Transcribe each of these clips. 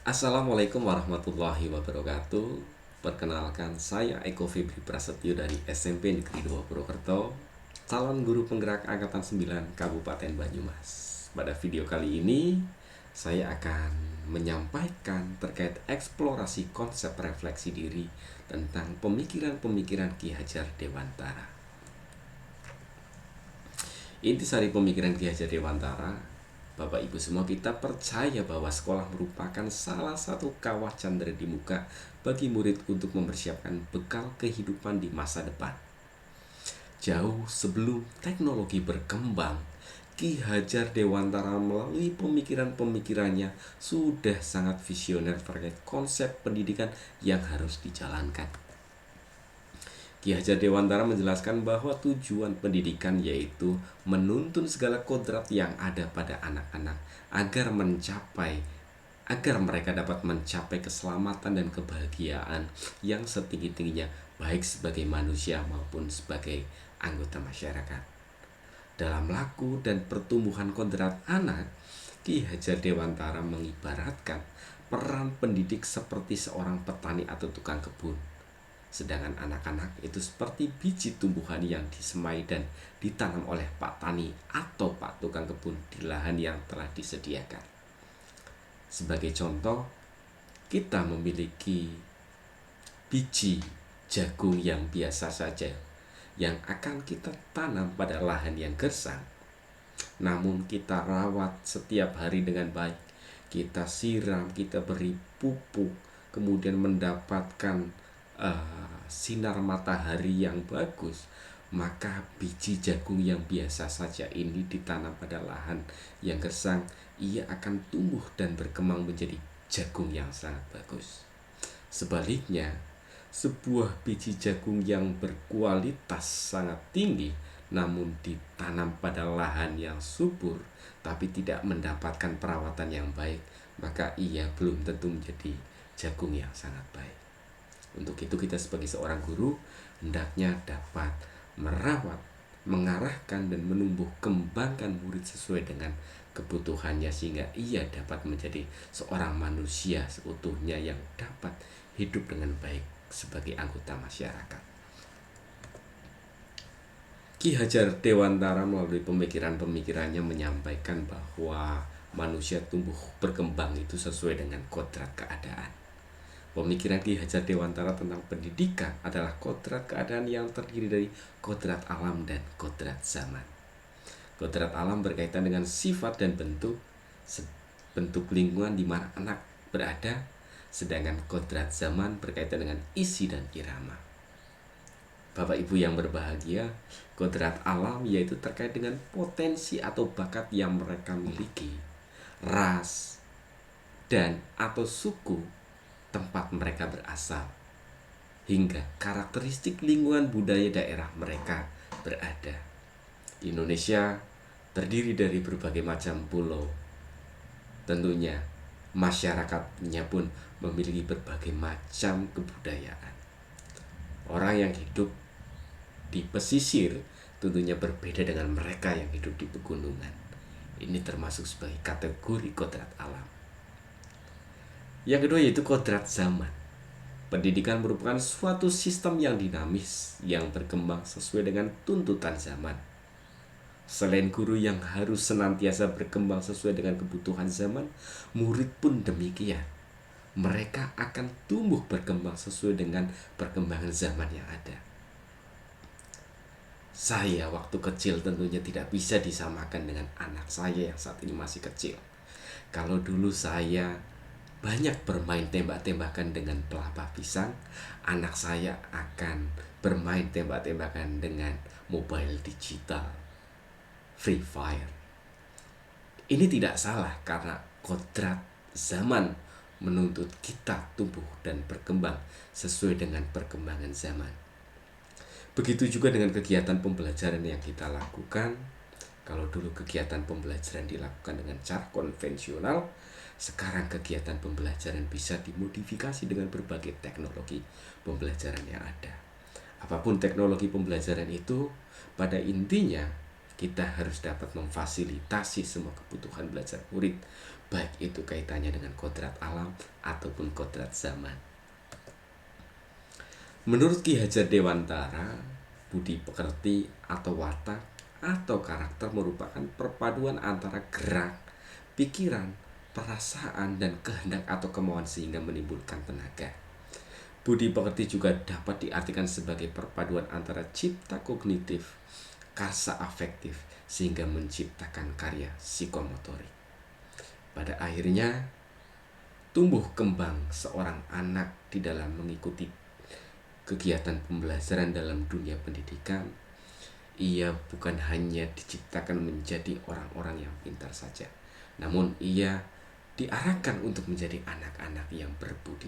Assalamualaikum warahmatullahi wabarakatuh. Perkenalkan, saya Eko Febri Prasetyo dari SMP Negeri 2 Purwokerto, calon guru penggerak Angkatan 9 Kabupaten Banyumas. Pada video kali ini, saya akan menyampaikan terkait eksplorasi konsep refleksi diri tentang pemikiran-pemikiran Ki Hajar Dewantara. Intisari pemikiran Ki Hajar Dewantara, Bapak Ibu semua, kita percaya bahwa sekolah merupakan salah satu kawah candera di muka bagi murid untuk mempersiapkan bekal kehidupan di masa depan. Jauh sebelum teknologi berkembang, Ki Hajar Dewantara melalui pemikiran-pemikirannya sudah sangat visioner terkait konsep pendidikan yang harus dijalankan. Ki Hajar Dewantara menjelaskan bahwa tujuan pendidikan yaitu menuntun segala kodrat yang ada pada anak-anak agar mereka dapat mencapai keselamatan dan kebahagiaan yang setinggi-tingginya, baik sebagai manusia maupun sebagai anggota masyarakat. Dalam laku dan pertumbuhan kodrat anak, Ki Hajar Dewantara mengibaratkan peran pendidik seperti seorang petani atau tukang kebun. Sedangkan anak-anak itu seperti biji tumbuhan yang disemai dan ditanam oleh Pak Tani atau Pak Tukang Kebun di lahan yang telah disediakan. Sebagai contoh, kita memiliki biji jagung yang biasa saja yang akan kita tanam pada lahan yang gersang. Namun kita rawat setiap hari dengan baik. Kita siram, kita beri pupuk, kemudian mendapatkan sinar matahari yang bagus, maka biji jagung yang biasa saja ini ditanam pada lahan yang gersang, ia akan tumbuh dan berkembang menjadi jagung yang sangat bagus. Sebaliknya, sebuah biji jagung yang berkualitas sangat tinggi namun ditanam pada lahan yang subur tapi tidak mendapatkan perawatan yang baik, maka ia belum tentu menjadi jagung yang sangat baik. Untuk itu kita sebagai seorang guru hendaknya dapat merawat, mengarahkan dan menumbuh kembangkan murid sesuai dengan kebutuhannya sehingga ia dapat menjadi seorang manusia seutuhnya yang dapat hidup dengan baik sebagai anggota masyarakat. Ki Hajar Dewantara melalui pemikiran-pemikirannya menyampaikan bahwa manusia tumbuh berkembang itu sesuai dengan kodrat keadaan. Pemikiran Ki Hajar Dewantara tentang pendidikan adalah kodrat keadaan yang terdiri dari kodrat alam dan kodrat zaman. Kodrat alam berkaitan dengan sifat dan bentuk lingkungan di mana anak berada, sedangkan kodrat zaman berkaitan dengan isi dan irama. Bapak Ibu yang berbahagia, kodrat alam yaitu terkait dengan potensi atau bakat yang mereka miliki, ras, dan atau suku tempat mereka berasal, hingga karakteristik lingkungan budaya daerah mereka berada. Indonesia terdiri dari berbagai macam pulau. Tentunya masyarakatnya pun memiliki berbagai macam kebudayaan. Orang yang hidup di pesisir tentunya berbeda dengan mereka yang hidup di pegunungan. Ini termasuk sebagai kategori kodrat alam. Yang kedua yaitu kodrat zaman. Pendidikan merupakan suatu sistem yang dinamis yang berkembang sesuai dengan tuntutan zaman. Selain guru yang harus senantiasa berkembang sesuai dengan kebutuhan zaman, murid pun demikian. Mereka akan tumbuh berkembang sesuai dengan perkembangan zaman yang ada. Saya waktu kecil tentunya tidak bisa disamakan dengan anak saya yang saat ini masih kecil. Kalau dulu saya banyak bermain tembak-tembakan dengan pelepah pisang, anak saya akan bermain tembak-tembakan dengan mobile digital, Free Fire. Ini tidak salah karena kodrat zaman menuntut kita tumbuh dan berkembang sesuai dengan perkembangan zaman. Begitu juga dengan kegiatan pembelajaran yang kita lakukan. Kalau dulu kegiatan pembelajaran dilakukan dengan cara konvensional, sekarang kegiatan pembelajaran bisa dimodifikasi dengan berbagai teknologi pembelajaran yang ada. Apapun teknologi pembelajaran itu, pada intinya kita harus dapat memfasilitasi semua kebutuhan belajar murid, baik itu kaitannya dengan kodrat alam ataupun kodrat zaman. Menurut Ki Hajar Dewantara, budi pekerti atau watak atau karakter merupakan perpaduan antara gerak, pikiran, perasaan, dan kehendak atau kemauan sehingga menimbulkan tenaga. Budi pekerti juga dapat diartikan sebagai perpaduan antara cipta kognitif, karsa afektif, sehingga menciptakan karya psikomotorik. Pada akhirnya, tumbuh kembang seorang anak di dalam mengikuti kegiatan pembelajaran dalam dunia pendidikan. Ia bukan hanya diciptakan menjadi orang-orang yang pintar saja, namun ia diarahkan untuk menjadi anak-anak yang berbudi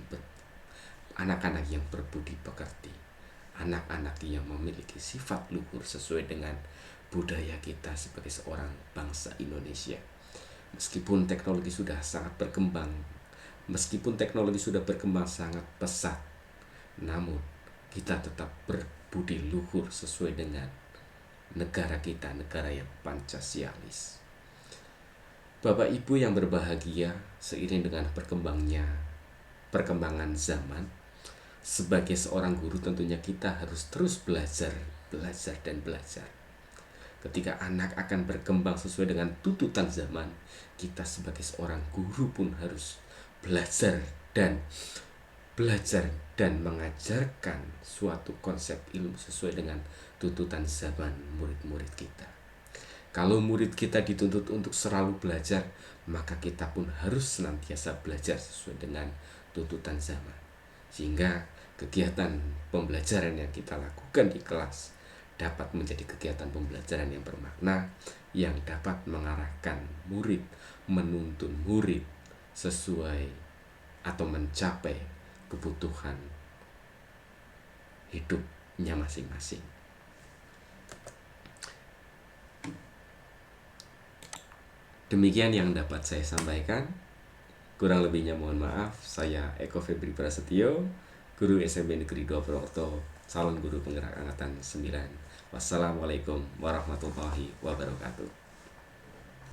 pekerti, anak-anak yang memiliki sifat luhur sesuai dengan budaya kita sebagai seorang bangsa Indonesia. Meskipun teknologi sudah berkembang sangat pesat, namun kita tetap berbudi luhur sesuai dengan negara kita, negara yang Pancasialis. Bapak Ibu yang berbahagia, seiring dengan perkembangan zaman, sebagai seorang guru tentunya kita harus terus belajar dan belajar. Ketika anak akan berkembang sesuai dengan tuntutan zaman, kita sebagai seorang guru pun harus belajar dan mengajarkan suatu konsep ilmu sesuai dengan tuntutan zaman murid-murid kita. Kalau murid kita dituntut untuk selalu belajar, maka kita pun harus senantiasa belajar sesuai dengan tuntutan zaman. Sehingga kegiatan pembelajaran yang kita lakukan di kelas dapat menjadi kegiatan pembelajaran yang bermakna, yang dapat mengarahkan murid, menuntun murid sesuai atau mencapai kebutuhan hidupnya masing-masing. Demikian yang dapat saya sampaikan. Kurang lebihnya mohon maaf. Saya Eko Febri Prasetyo, guru SMP Negeri 2 Purwokerto, calon guru penggerak angkatan 9. Wassalamualaikum warahmatullahi wabarakatuh.